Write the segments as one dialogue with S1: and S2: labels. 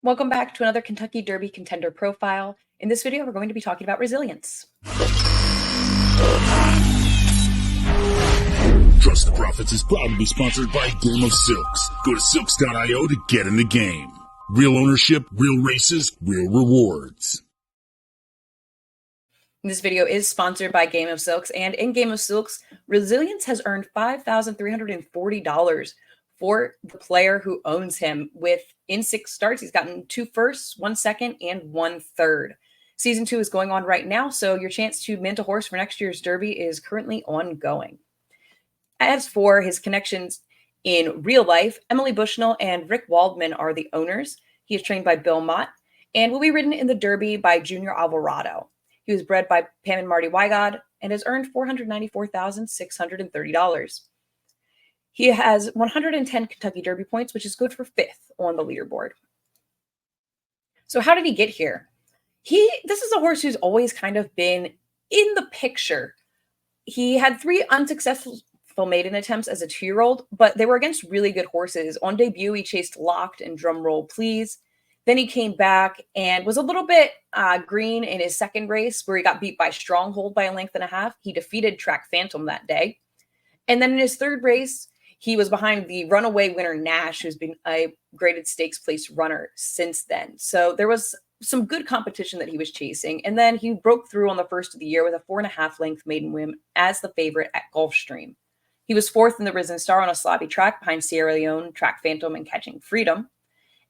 S1: Welcome back to another Kentucky Derby contender profile. In this video, we're going to be talking about resilience.
S2: Trust the Profits is proud to be sponsored by Game of Silks. Go to silks.io to get in the game. Real ownership, real races, real rewards.
S1: This video is sponsored by Game of Silks, and in Game of Silks, Resilience has earned $5,340 for the player who owns him. In 6 starts, he's gotten 2 firsts, 1 second, and 1 third. Season 2 is going on right now, so your chance to mint a horse for next year's Derby is currently ongoing. As for his connections in real life, Emily Bushnell and Rick Waldman are the owners. He is trained by Bill Mott and will be ridden in the Derby by Junior Alvarado. He was bred by Pam and Marty Wygod and has earned $494,630. He has 110 Kentucky Derby points, which is good for 5th on the leaderboard. So how did he get here? This is a horse who's always kind of been in the picture. He had 3 unsuccessful maiden attempts as a 2-year-old, but they were against really good horses. On debut, he chased Locked and Drumroll Please. Then he came back and was a little bit green in his second race, where he got beat by Stronghold by a length and a half. He defeated Track Phantom that day. And then in his third race, he was behind the runaway winner Nash, who's been a graded stakes place runner since then. So there was some good competition that he was chasing. And then he broke through on the first of the year with a 4.5 length maiden win as the favorite at Gulfstream. He was 4th in the Risen Star on a sloppy track behind Sierra Leone, Track Phantom, and Catching Freedom.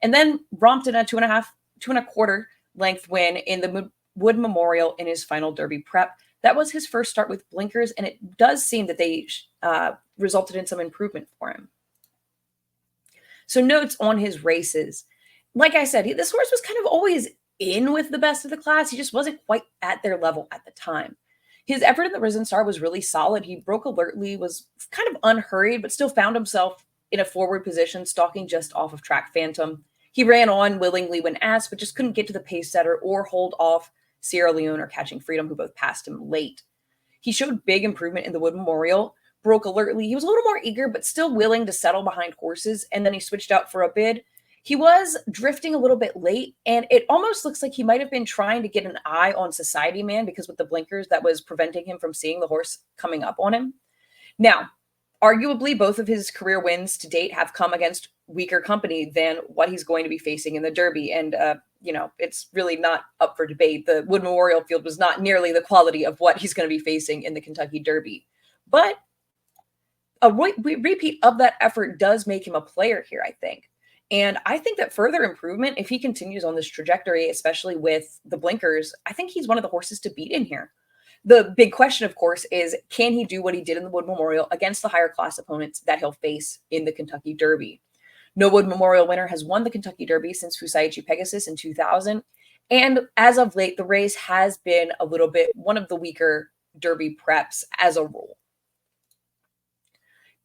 S1: And then romped in a 2.25 length win in the Wood Memorial in his final Derby prep. That was his first start with blinkers, and it does seem that they resulted in some improvement for him. So notes on his races. Like I said, this horse was kind of always in with the best of the class. He just wasn't quite at their level at the time. His effort in the Risen Star was really solid. He broke alertly, was kind of unhurried, but still found himself in a forward position, stalking just off of Track Phantom. He ran on willingly when asked, but just couldn't get to the pace setter or hold off Sierra Leone or Catching Freedom, who both passed him late. He showed big improvement in the Wood Memorial, broke alertly. He was a little more eager, but still willing to settle behind horses, and then he switched out for a bid. He was drifting a little bit late, and it almost looks like he might have been trying to get an eye on Society Man, because with the blinkers, that was preventing him from seeing the horse coming up on him. Now, arguably, both of his career wins to date have come against weaker company than what he's going to be facing in the Derby. And, it's really not up for debate. The Wood Memorial field was not nearly the quality of what he's going to be facing in the Kentucky Derby. But a repeat of that effort does make him a player here, I think. And I think that further improvement, if he continues on this trajectory, especially with the blinkers, I think he's one of the horses to beat in here. The big question, of course, is can he do what he did in the Wood Memorial against the higher class opponents that he'll face in the Kentucky Derby? No Wood Memorial winner has won the Kentucky Derby since Fusaichi Pegasus in 2000. And as of late, the race has been a little bit one of the weaker Derby preps as a rule.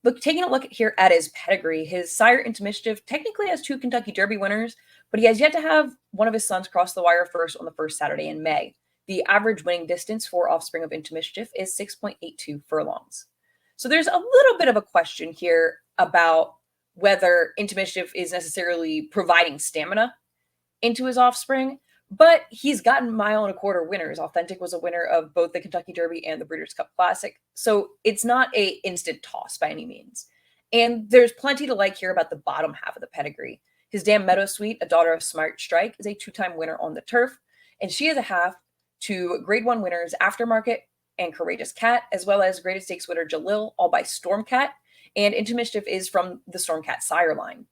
S1: But taking a look here at his pedigree, his sire Into Mischief technically has 2 Kentucky Derby winners, but he has yet to have one of his sons cross the wire first on the first Saturday in May. The average winning distance for offspring of Into Mischief is 6.82 furlongs. So there's a little bit of a question here about whether Into Mischief is necessarily providing stamina into his offspring, but he's gotten 1.25 mile winners. Authentic was a winner of both the Kentucky Derby and the Breeders' Cup Classic, so it's not an instant toss by any means. And there's plenty to like here about the bottom half of the pedigree. His Damn Meadow Sweet, a daughter of Smart Strike, is a 2-time winner on the turf, and she is a half to Grade 1 winners Aftermarket and Courageous Cat, as well as Graded Stakes winner Jalil, all by Stormcat, and Into Mischief is from the Stormcat sire line.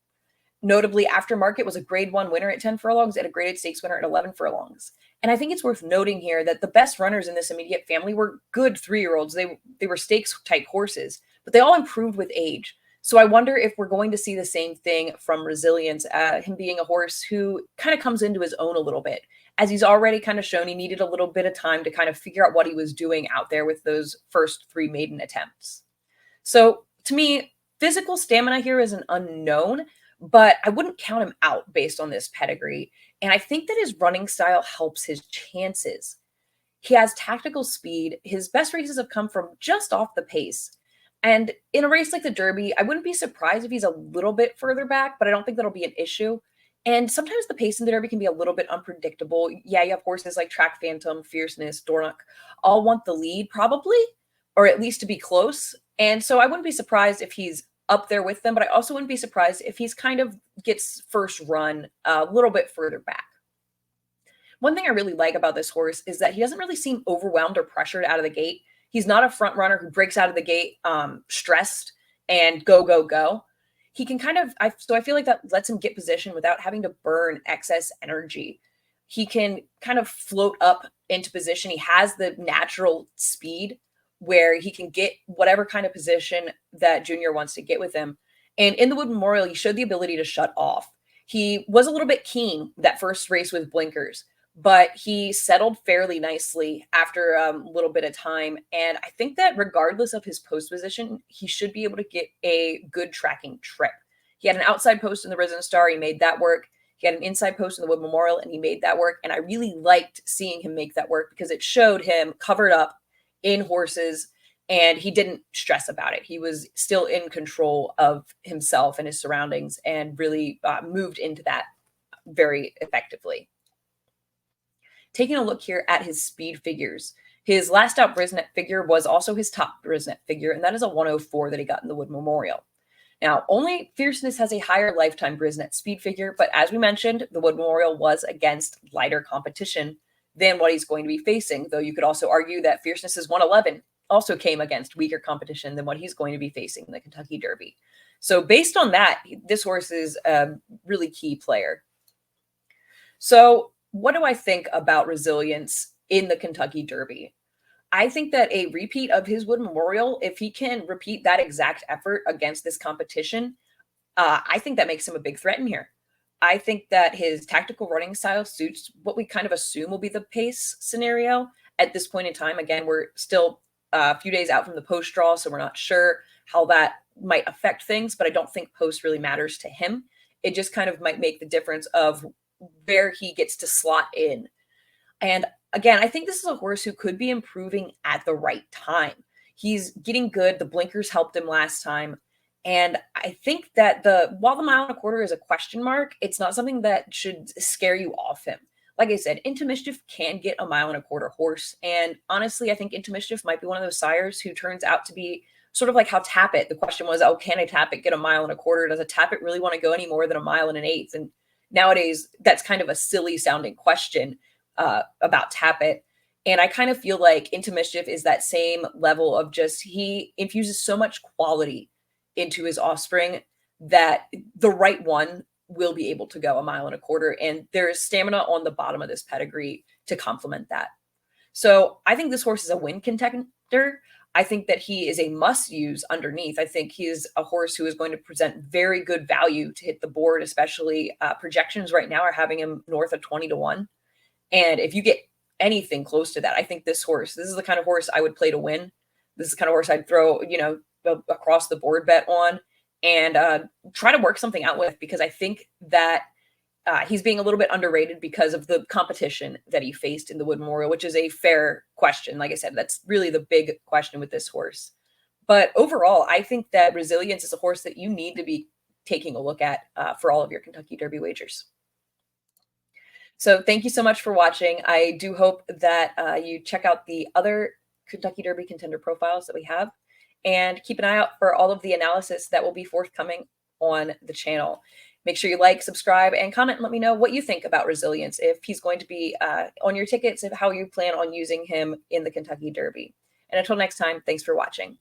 S1: Notably, Aftermarket was a Grade 1 winner at 10 furlongs and a Graded Stakes winner at 11 furlongs. And I think it's worth noting here that the best runners in this immediate family were good 3-year-olds. They were stakes-type horses, but they all improved with age. So I wonder if we're going to see the same thing from Resilience, him being a horse who kind of comes into his own a little bit, as he's already kind of shown he needed a little bit of time to kind of figure out what he was doing out there with those first 3 maiden attempts. So to me, physical stamina here is an unknown, but I wouldn't count him out based on this pedigree. And I think that his running style helps his chances. He has tactical speed. His best races have come from just off the pace. And in a race like the Derby, I wouldn't be surprised if he's a little bit further back, but I don't think that'll be an issue. And sometimes the pace in the Derby can be a little bit unpredictable. Yeah, you have horses like Track Phantom, Fierceness, Dornoch, all want the lead probably, or at least to be close. And so I wouldn't be surprised if he's up there with them, but I also wouldn't be surprised if he's kind of gets first run a little bit further back. One thing I really like about this horse is that he doesn't really seem overwhelmed or pressured out of the gate. He's not a front runner who breaks out of the gate stressed and go, go, go. He can kind of, so I feel like that lets him get position without having to burn excess energy. He can kind of float up into position. He has the natural speed where he can get whatever kind of position that Junior wants to get with him. And in the Wood Memorial, he showed the ability to shut off. He was a little bit keen that first race with blinkers, but he settled fairly nicely after a little bit of time. And I think that regardless of his post position, he should be able to get a good tracking trip. He had an outside post in the Risen Star. He made that work. He had an inside post in the Wood Memorial, and he made that work. And I really liked seeing him make that work because it showed him covered up in horses, and he didn't stress about it. He was still in control of himself and his surroundings and really moved into that very effectively. Taking a look here at his speed figures, his last out Brisnet figure was also his top Brisnet figure, and that is a 104 that he got in the Wood Memorial. Now, only Fierceness has a higher lifetime Brisnet speed figure, but as we mentioned, the Wood Memorial was against lighter competition than what he's going to be facing, though you could also argue that Fierceness's 111 also came against weaker competition than what he's going to be facing in the Kentucky Derby. So based on that, this horse is a really key player. So what do I think about Resilience in the Kentucky Derby? I think that a repeat of his Wood Memorial, if he can repeat that exact effort against this competition, I think that makes him a big threat in here. I think that his tactical running style suits what we kind of assume will be the pace scenario at this point in time. Again, we're still a few days out from the post draw, so we're not sure how that might affect things, but I don't think post really matters to him. It just kind of might make the difference of where he gets to slot in. And again, I think this is a horse who could be improving at the right time. He's getting good. The blinkers helped him last time. And I think that while the 1.25 miles is a question mark, it's not something that should scare you off him. Like I said, Into Mischief can get a 1.25 mile horse. And honestly, I think Into Mischief might be one of those sires who turns out to be sort of like how Tappet. The question was, oh, can a Tappet get a 1.25 miles? Does a Tappet really want to go any more than 1 1/8 miles? And nowadays, that's kind of a silly sounding question about Tappet. And I kind of feel like Into Mischief is that same level of just, he infuses so much quality into his offspring that the right one will be able to go 1.25 miles. And there is stamina on the bottom of this pedigree to complement that. So I think this horse is a win contender. I think that he is a must use underneath. I think he's a horse who is going to present very good value to hit the board, especially projections right now are having him north of 20-1. And if you get anything close to that, I think this is the kind of horse I would play to win. This is the kind of horse I'd throw, across the board bet on and try to work something out with, because I think that he's being a little bit underrated because of the competition that he faced in the Wood Memorial, which is a fair question. Like I said, that's really the big question with this horse. But overall, I think that Resilience is a horse that you need to be taking a look at for all of your Kentucky Derby wagers. So thank you so much for watching. I do hope that you check out the other Kentucky Derby contender profiles that we have, and keep an eye out for all of the analysis that will be forthcoming on the channel. Make sure you like, subscribe, and comment and let me know what you think about Resilience, if he's going to be on your tickets, and how you plan on using him in the Kentucky Derby. And until next time, thanks for watching.